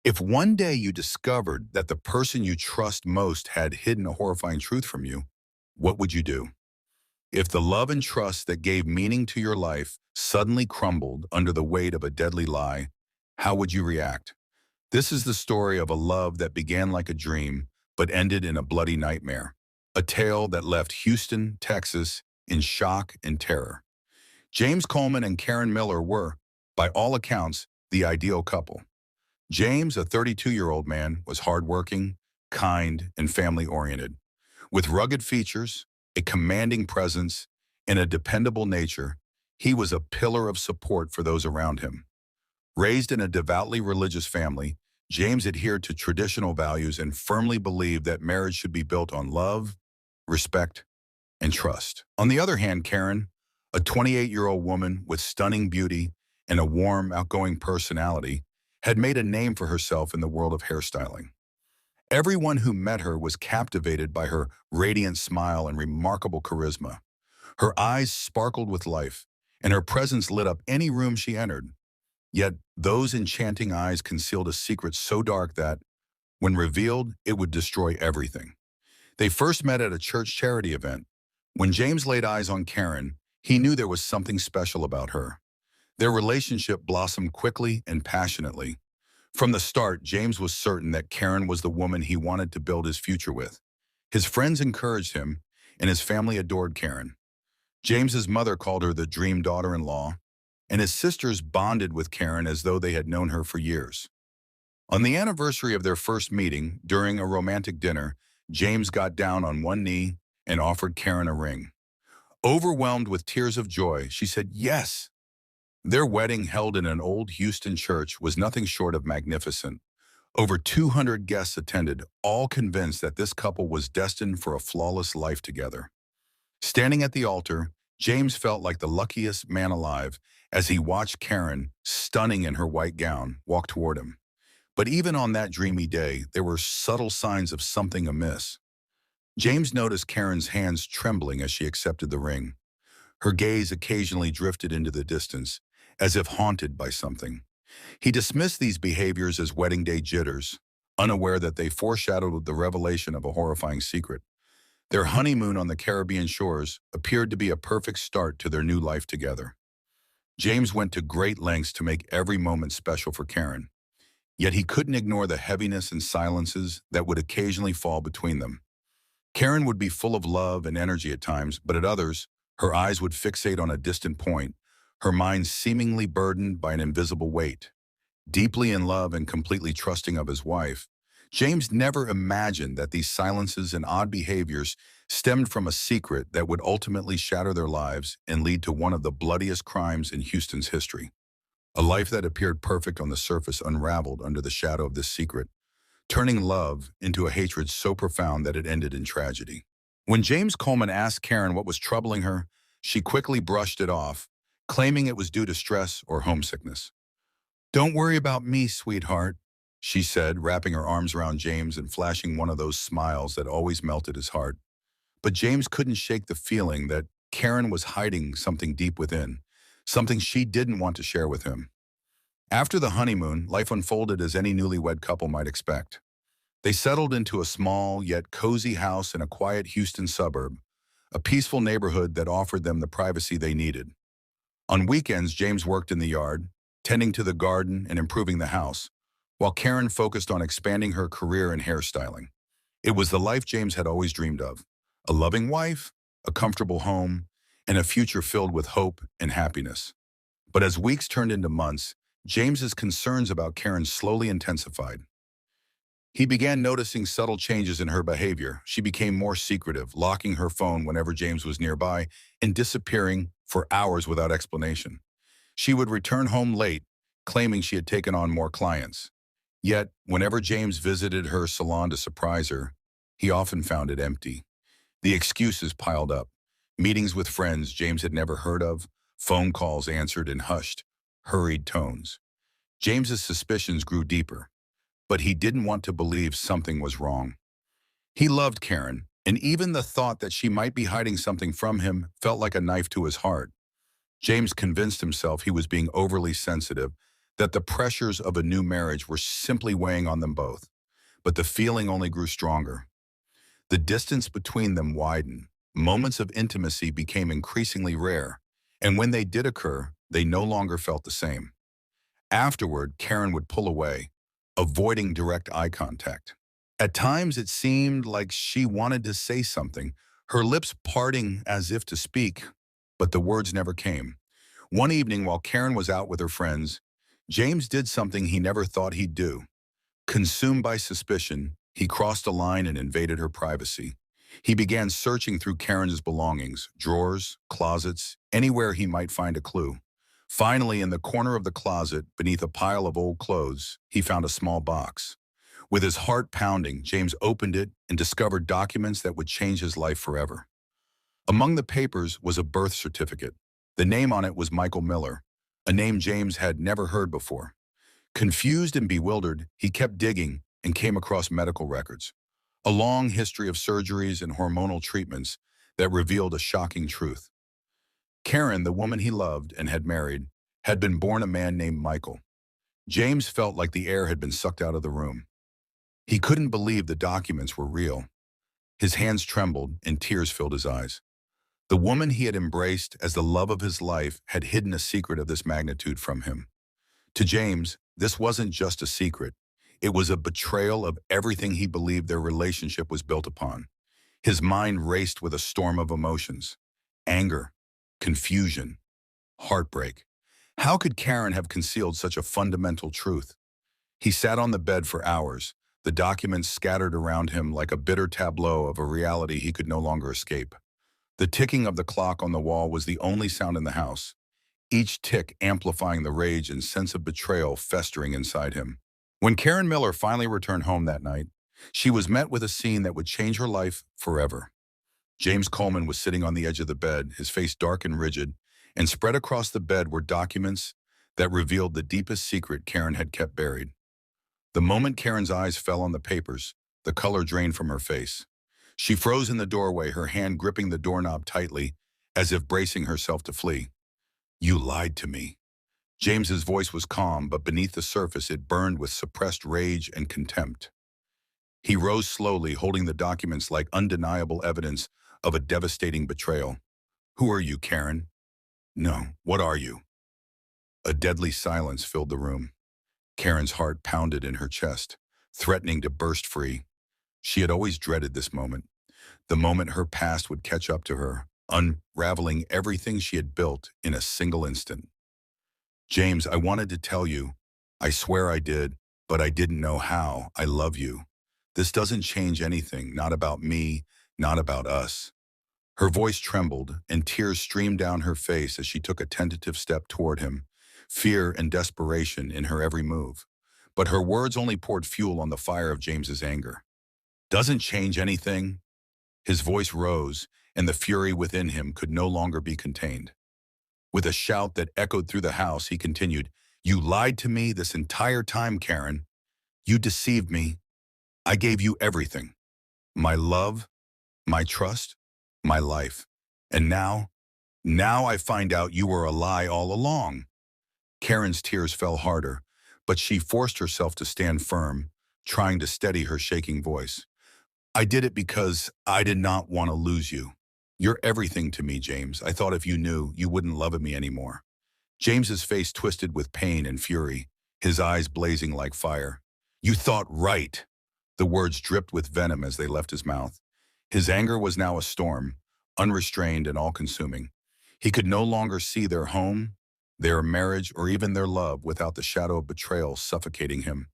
If one day you discovered that the person you trust most had hidden a horrifying truth from you, what would you do? If the love and trust that gave meaning to your life suddenly crumbled under the weight of a deadly lie, how would you react? This is the story of a love that began like a dream but ended in a bloody nightmare. A tale that left Houston, Texas, in shock and terror. James Coleman and Karen Miller were, by all accounts, the ideal couple. James, a 32-year-old man, was hardworking, kind, and family-oriented. With rugged features, a commanding presence, and a dependable nature, he was a pillar of support for those around him. Raised in a devoutly religious family, James adhered to traditional values and firmly believed that marriage should be built on love, respect, and trust. On the other hand, Karen, a 28-year-old woman with stunning beauty and a warm, outgoing personality, had made a name for herself in the world of hairstyling. Everyone who met her was captivated by her radiant smile and remarkable charisma. Her eyes sparkled with life, and her presence lit up any room she entered. Yet those enchanting eyes concealed a secret so dark that, when revealed, it would destroy everything. They first met at a church charity event. When James laid eyes on Karen, he knew there was something special about her. Their relationship blossomed quickly and passionately. From the start, James was certain that Karen was the woman he wanted to build his future with. His friends encouraged him, and his family adored Karen. James's mother called her the dream daughter-in-law, and his sisters bonded with Karen as though they had known her for years. On the anniversary of their first meeting, during a romantic dinner, James got down on one knee and offered Karen a ring. Overwhelmed with tears of joy, she said yes. Their wedding, held in an old Houston church, was nothing short of magnificent. Over 200 guests attended, all convinced that this couple was destined for a flawless life together. Standing at the altar, James felt like the luckiest man alive as he watched Karen, stunning in her white gown, walk toward him. But even on that dreamy day, there were subtle signs of something amiss. James noticed Karen's hands trembling as she accepted the ring. Her gaze occasionally drifted into the distance, as if haunted by something. He dismissed these behaviors as wedding day jitters, unaware that they foreshadowed the revelation of a horrifying secret. Their honeymoon on the Caribbean shores appeared to be a perfect start to their new life together. James went to great lengths to make every moment special for Karen, yet he couldn't ignore the heaviness and silences that would occasionally fall between them. Karen would be full of love and energy at times, but at others, her eyes would fixate on a distant point, her mind seemingly burdened by an invisible weight. Deeply in love and completely trusting of his wife, James never imagined that these silences and odd behaviors stemmed from a secret that would ultimately shatter their lives and lead to one of the bloodiest crimes in Houston's history. A life that appeared perfect on the surface unraveled under the shadow of this secret, turning love into a hatred so profound that it ended in tragedy. When James Coleman asked Karen what was troubling her, she quickly brushed it off, claiming it was due to stress or homesickness. "Don't worry about me, sweetheart," she said, wrapping her arms around James and flashing one of those smiles that always melted his heart. But James couldn't shake the feeling that Karen was hiding something deep within, something she didn't want to share with him. After the honeymoon, life unfolded as any newlywed couple might expect. They settled into a small yet cozy house in a quiet Houston suburb, a peaceful neighborhood that offered them the privacy they needed. On weekends, James worked in the yard, tending to the garden and improving the house, while Karen focused on expanding her career in hairstyling. It was the life James had always dreamed of: a loving wife, a comfortable home, and a future filled with hope and happiness. But as weeks turned into months, James's concerns about Karen slowly intensified. He began noticing subtle changes in her behavior. She became more secretive, locking her phone whenever James was nearby and disappearing for hours without explanation. She would return home late, claiming she had taken on more clients. Yet, whenever James visited her salon to surprise her, he often found it empty. The excuses piled up: meetings with friends James had never heard of, phone calls answered in hushed, hurried tones. James's suspicions grew deeper, but he didn't want to believe something was wrong. He loved Karen, and even the thought that she might be hiding something from him felt like a knife to his heart. James convinced himself he was being overly sensitive, that the pressures of a new marriage were simply weighing on them both. But the feeling only grew stronger. The distance between them widened. Moments of intimacy became increasingly rare, and when they did occur, they no longer felt the same. Afterward, Karen would pull away, avoiding direct eye contact. At times, it seemed like she wanted to say something, her lips parting as if to speak, but the words never came. One evening, while Karen was out with her friends, James did something he never thought he'd do. Consumed by suspicion, he crossed a line and invaded her privacy. He began searching through Karen's belongings, drawers, closets, anywhere he might find a clue. Finally, in the corner of the closet, beneath a pile of old clothes, he found a small box. With his heart pounding, James opened it and discovered documents that would change his life forever. Among the papers was a birth certificate. The name on it was Michael Miller, a name James had never heard before. Confused and bewildered, he kept digging and came across medical records. A long history of surgeries and hormonal treatments that revealed a shocking truth. Karen, the woman he loved and had married, had been born a man named Michael. James felt like the air had been sucked out of the room. He couldn't believe the documents were real. His hands trembled and tears filled his eyes. The woman he had embraced as the love of his life had hidden a secret of this magnitude from him. To James, this wasn't just a secret. It was a betrayal of everything he believed their relationship was built upon. His mind raced with a storm of emotions. Anger, confusion, heartbreak. How could Karen have concealed such a fundamental truth? He sat on the bed for hours, the documents scattered around him like a bitter tableau of a reality he could no longer escape. The ticking of the clock on the wall was the only sound in the house, each tick amplifying the rage and sense of betrayal festering inside him. When Karen Miller finally returned home that night, she was met with a scene that would change her life forever. James Coleman was sitting on the edge of the bed, his face dark and rigid, and spread across the bed were documents that revealed the deepest secret Karen had kept buried. The moment Karen's eyes fell on the papers, the color drained from her face. She froze in the doorway, her hand gripping the doorknob tightly, as if bracing herself to flee. "You lied to me." James's voice was calm, but beneath the surface it burned with suppressed rage and contempt. He rose slowly, holding the documents like undeniable evidence of a devastating betrayal. "Who are you, Karen?" "No, what are you?" A deadly silence filled the room. Karen's heart pounded in her chest, threatening to burst free. She had always dreaded this the moment her past would catch up to her, unraveling everything she had built in a single instant. "James, I wanted to tell you. I swear I did, but I didn't know how. I love you. This doesn't change anything, not about me, not about us." Her voice trembled, and tears streamed down her face as she took a tentative step toward him, fear and desperation in her every move. But her words only poured fuel on the fire of James's anger. "Doesn't change anything?" His voice rose, and the fury within him could no longer be contained. With a shout that echoed through the house, he continued, "You lied to me this entire time, Karen. You deceived me. I gave you everything. My love, my trust, my life. And now I find out you were a lie all along." Karen's tears fell harder, but she forced herself to stand firm, trying to steady her shaking voice. "I did it because I did not want to lose you. You're everything to me, James. I thought if you knew, you wouldn't love me anymore." James's face twisted with pain and fury, his eyes blazing like fire. "You thought right." The words dripped with venom as they left his mouth. His anger was now a storm, unrestrained and all-consuming. He could no longer see their home, their marriage, or even their love without the shadow of betrayal suffocating him.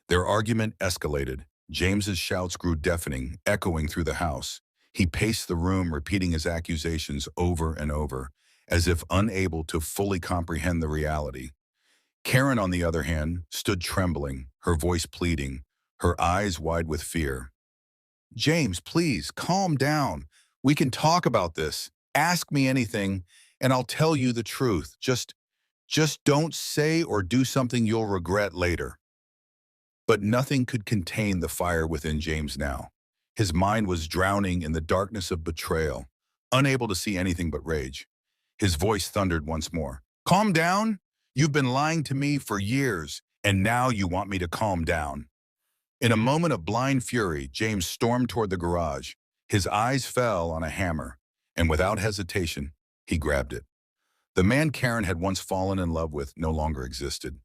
Their argument escalated. James's shouts grew deafening, echoing through the house. He paced the room, repeating his accusations over and over, as if unable to fully comprehend the reality. Karen, on the other hand, stood trembling, her voice pleading, her eyes wide with fear. "James, please, calm down. We can talk about this. Ask me anything, and I'll tell you the truth. Just don't say or do something you'll regret later." But nothing could contain the fire within James now. His mind was drowning in the darkness of betrayal, unable to see anything but rage. His voice thundered once more. "Calm down? You've been lying to me for years, and now you want me to calm down." In a moment of blind fury, James stormed toward the garage. His eyes fell on a hammer, and without hesitation, he grabbed it. The man Karen had once fallen in love with no longer existed.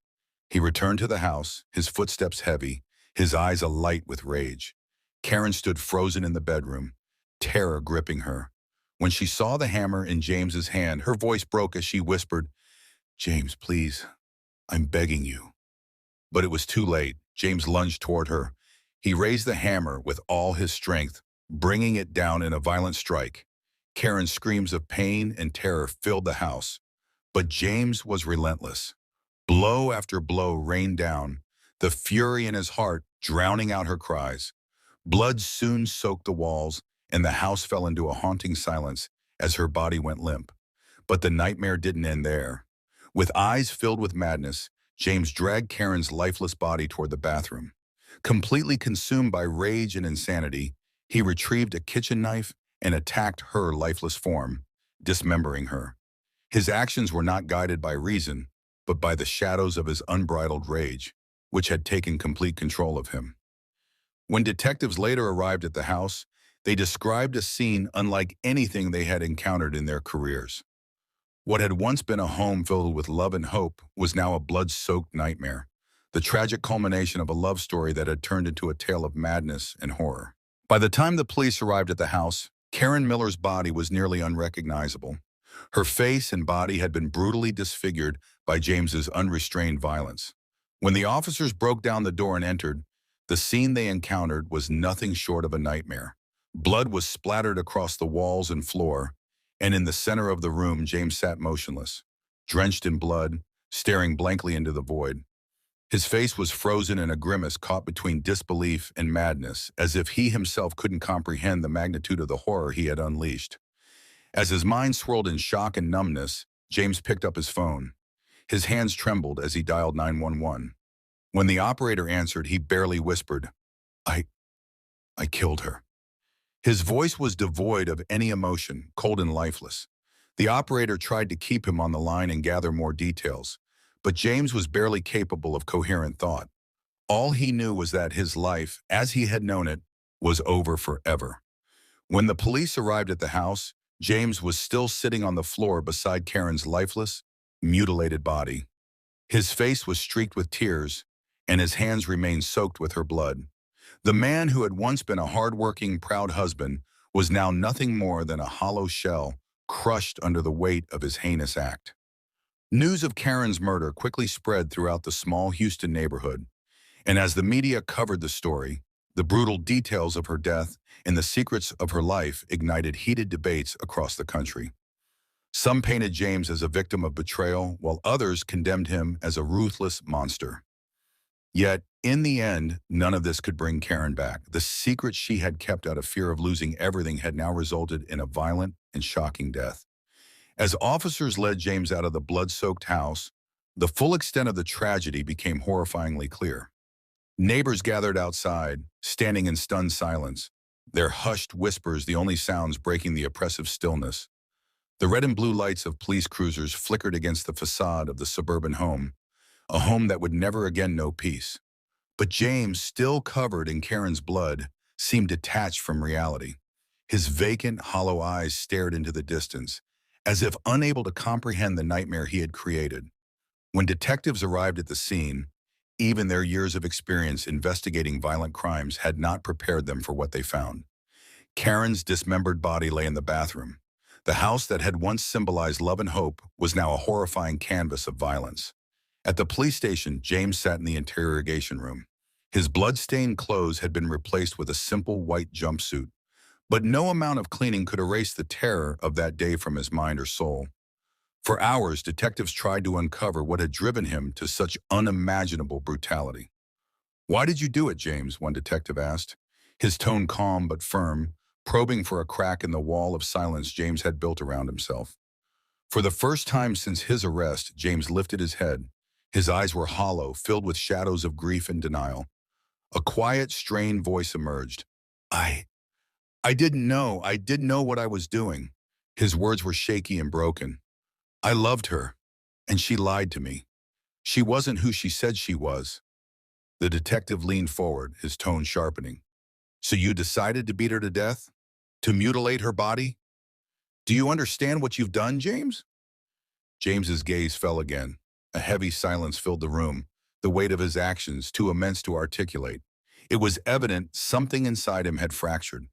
He returned to the house, his footsteps heavy, his eyes alight with rage. Karen stood frozen in the bedroom, terror gripping her. When she saw the hammer in James's hand, her voice broke as she whispered, "James, please, I'm begging you." But it was too late. James lunged toward her. He raised the hammer with all his strength, bringing it down in a violent strike. Karen's screams of pain and terror filled the house. But James was relentless. Blow after blow rained down, the fury in his heart drowning out her cries. Blood soon soaked the walls, and the house fell into a haunting silence as her body went limp. But the nightmare didn't end there. With eyes filled with madness, James dragged Karen's lifeless body toward the bathroom. Completely consumed by rage and insanity, he retrieved a kitchen knife and attacked her lifeless form, dismembering her. His actions were not guided by reason, but by the shadows of his unbridled rage, which had taken complete control of him. When detectives later arrived at the house, they described a scene unlike anything they had encountered in their careers. What had once been a home filled with love and hope was now a blood-soaked nightmare, the tragic culmination of a love story that had turned into a tale of madness and horror. By the time the police arrived at the house, Karen Miller's body was nearly unrecognizable. Her face and body had been brutally disfigured by James's unrestrained violence. When the officers broke down the door and entered, the scene they encountered was nothing short of a nightmare. Blood was splattered across the walls and floor, and in the center of the room, James sat motionless, drenched in blood, staring blankly into the void. His face was frozen in a grimace caught between disbelief and madness, as if he himself couldn't comprehend the magnitude of the horror he had unleashed. As his mind swirled in shock and numbness, James picked up his phone. His hands trembled as he dialed 911. When the operator answered, he barely whispered, I killed her." His voice was devoid of any emotion, cold and lifeless. The operator tried to keep him on the line and gather more details, but James was barely capable of coherent thought. All he knew was that his life, as he had known it, was over forever. When the police arrived at the house, James was still sitting on the floor beside Karen's lifeless, mutilated body. His face was streaked with tears, and his hands remained soaked with her blood. The man who had once been a hard-working, proud husband was now nothing more than a hollow shell, crushed under the weight of his heinous act. News of Karen's murder quickly spread throughout the small Houston neighborhood, and as the media covered the story, the brutal details of her death and the secrets of her life ignited heated debates across the country. Some painted James as a victim of betrayal, while others condemned him as a ruthless monster. Yet, in the end, none of this could bring Karen back. The secret she had kept out of fear of losing everything had now resulted in a violent and shocking death. As officers led James out of the blood-soaked house, the full extent of the tragedy became horrifyingly clear. Neighbors gathered outside, standing in stunned silence, their hushed whispers the only sounds breaking the oppressive stillness. The red and blue lights of police cruisers flickered against the facade of the suburban home, a home that would never again know peace. But James, still covered in Karen's blood, seemed detached from reality. His vacant, hollow eyes stared into the distance, as if unable to comprehend the nightmare he had created. When detectives arrived at the scene, even their years of experience investigating violent crimes had not prepared them for what they found. Karen's dismembered body lay in the bathroom. The house that had once symbolized love and hope was now a horrifying canvas of violence. At the police station, James sat in the interrogation room. His blood-stained clothes had been replaced with a simple white jumpsuit, but no amount of cleaning could erase the terror of that day from his mind or soul. For hours, detectives tried to uncover what had driven him to such unimaginable brutality. "Why did you do it, James?" one detective asked, his tone calm but firm, probing for a crack in the wall of silence James had built around himself. For the first time since his arrest, James lifted his head. His eyes were hollow, filled with shadows of grief and denial. A quiet, strained voice emerged. I didn't know. I didn't know what I was doing." His words were shaky and broken. "I loved her, and she lied to me. She wasn't who she said she was. The detective leaned forward, his tone sharpening. So you decided to beat her to death? To mutilate her body? Do you understand what you've done, James? James's gaze fell again. A heavy silence filled the room, the weight of his actions too immense to articulate. It was evident something inside him had fractured,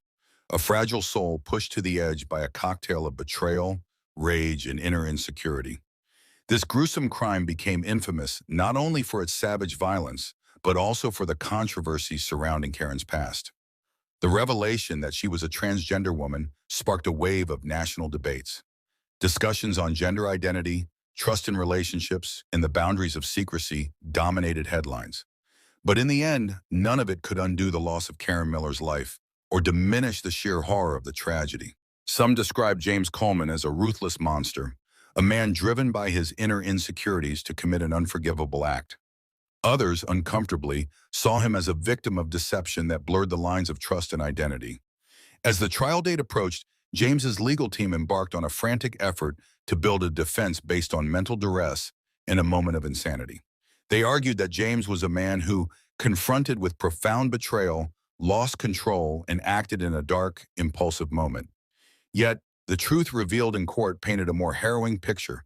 a fragile soul pushed to the edge by a cocktail of betrayal, rage, and inner insecurity. This gruesome crime became infamous not only for its savage violence, but also for the controversy surrounding Karen's past. The revelation that she was a transgender woman sparked a wave of national debates. Discussions on gender identity, trust in relationships, and the boundaries of secrecy dominated headlines. But in the end, none of it could undo the loss of Karen Miller's life or diminish the sheer horror of the tragedy. Some describe James Coleman as a ruthless monster, a man driven by his inner insecurities to commit an unforgivable act. Others, uncomfortably, saw him as a victim of deception that blurred the lines of trust and identity. As the trial date approached, James's legal team embarked on a frantic effort to build a defense based on mental duress in a moment of insanity. They argued that James was a man who, confronted with profound betrayal, lost control and acted in a dark, impulsive moment. Yet, the truth revealed in court painted a more harrowing picture,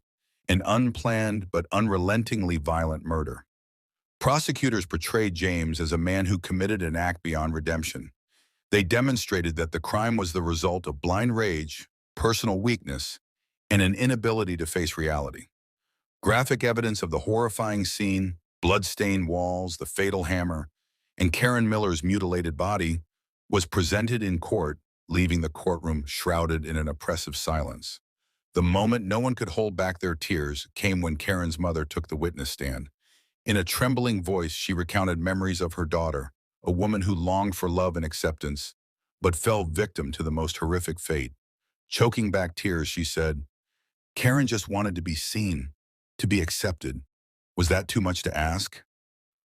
an unplanned but unrelentingly violent murder. Prosecutors portrayed James as a man who committed an act beyond redemption. They demonstrated that the crime was the result of blind rage, personal weakness, and an inability to face reality. Graphic evidence of the horrifying scene, blood-stained walls, the fatal hammer, and Karen Miller's mutilated body was presented in court, leaving the courtroom shrouded in an oppressive silence. The moment no one could hold back their tears came when Karen's mother took the witness stand. In a trembling voice, she recounted memories of her daughter, a woman who longed for love and acceptance, but fell victim to the most horrific fate. Choking back tears, she said, "Karen just wanted to be seen, to be accepted. Was that too much to ask?"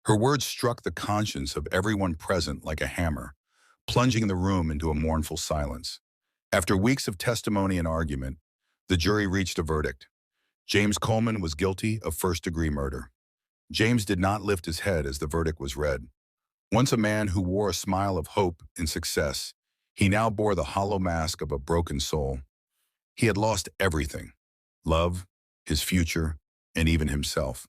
Her words struck the conscience of everyone present like a hammer, plunging the room into a mournful silence. After weeks of testimony and argument, the jury reached a verdict. James Coleman was guilty of first-degree murder. James did not lift his head as the verdict was read. Once a man who wore a smile of hope and success, he now bore the hollow mask of a broken soul. He had lost everything: love, his future, and even himself.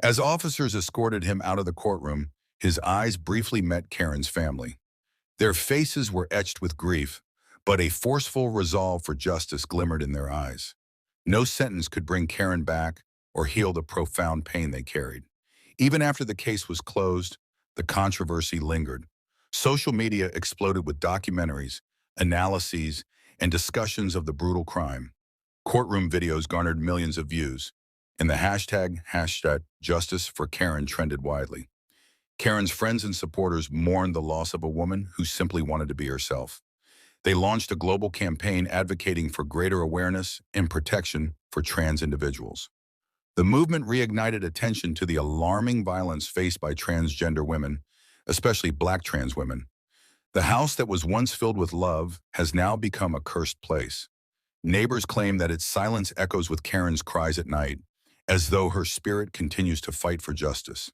As officers escorted him out of the courtroom, his eyes briefly met Karen's family. Their faces were etched with grief, but a forceful resolve for justice glimmered in their eyes. No sentence could bring Karen back or heal the profound pain they carried. Even after the case was closed, the controversy lingered. Social media exploded with documentaries, analyses, and discussions of the brutal crime. Courtroom videos garnered millions of views, and the hashtag Justice for Karen trended widely. Karen's friends and supporters mourned the loss of a woman who simply wanted to be herself. They launched a global campaign advocating for greater awareness and protection for trans individuals. The movement reignited attention to the alarming violence faced by transgender women, especially Black trans women. The house that was once filled with love has now become a cursed place. Neighbors claim that its silence echoes with Karen's cries at night, as though her spirit continues to fight for justice.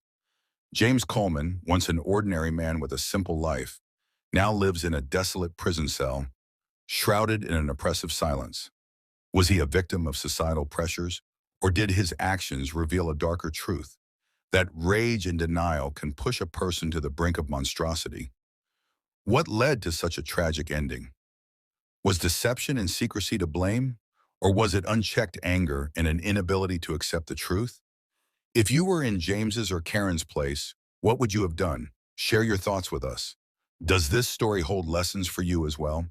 James Coleman, once an ordinary man with a simple life, now lives in a desolate prison cell, shrouded in an oppressive silence. Was he a victim of societal pressures, or did his actions reveal a darker truth? That rage and denial can push a person to the brink of monstrosity. What led to such a tragic ending? Was deception and secrecy to blame, or was it unchecked anger and an inability to accept the truth? If you were in James's or Karen's place, what would you have done? Share your thoughts with us. Does this story hold lessons for you as well?